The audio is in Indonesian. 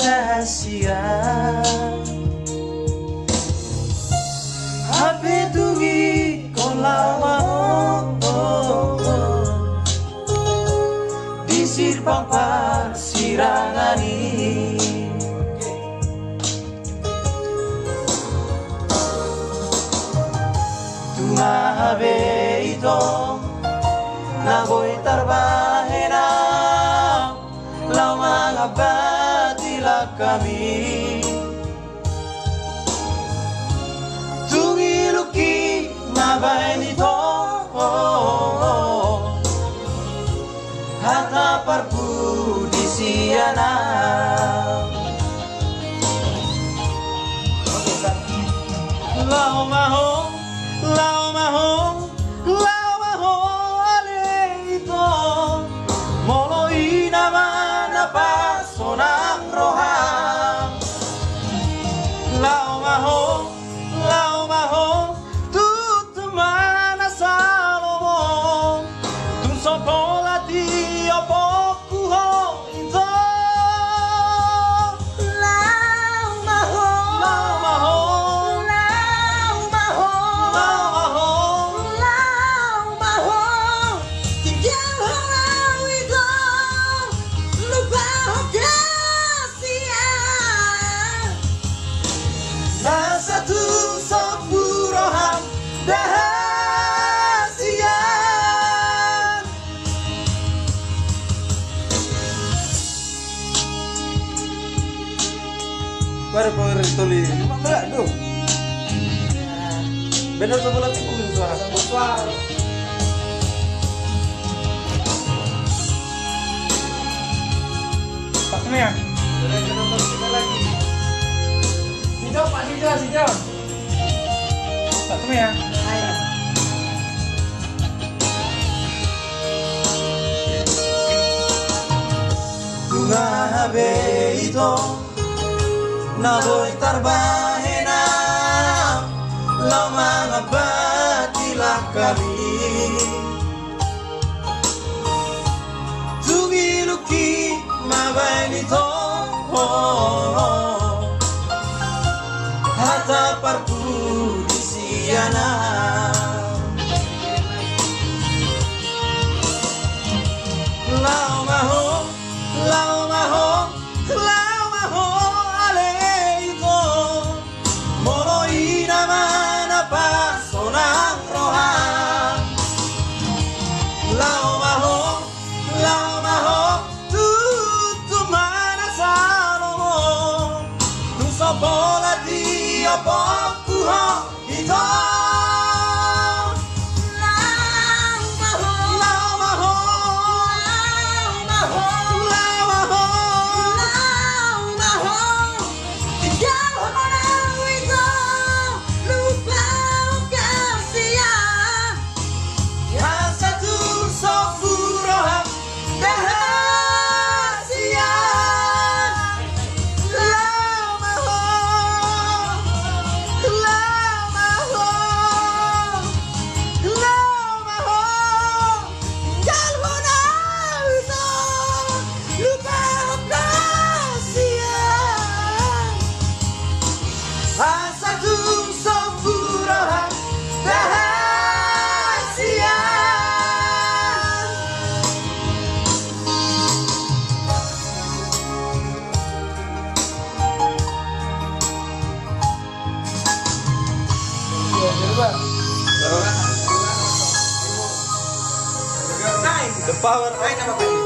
rahasia Hape tugi kon lama Disir pangpar sirangani Tungabe ito Nagoy tarbahena Lau mga batila kami Tungiluki mabay nito Hata parpu di siyana Lau maho Lau maho Lau maho alito Moloi naman na paso ng rohang Lau maho Tutuman na sa lomong Tung sopola ti opokuho ito Lau maho Lau maho Lau maho Lau maho Lau maho Tinggal orang itu lupa kasihan Sa satu sapurohan rahasia Baru power tuli. Cuma berat tuh. Benar tuh bola tipu suara. Suara. Pak ya. Kita lagi. Sijo, Pak Sijo, Sijo. Pak ya. Ayo Tungabe ito Nagoy tarbahena Lau mga batila kami Tungiluki mabay nito Hata parpu di siyana Lau maho Lau maho Lau maho aleito Moloi naman na paso ng rohang Lau maho Tutuman na sa lomong Tung sopola di opokuho ito Lau maho Lau maho Lau maho Lau maho Lau maho Tinggal orang itu lupa kasihan Yang satu sapurohan rahasia Lau maho Lau maho Lau maho Tinggal orang itu lupa kasihan Yang satu sapurohan rahasia The power of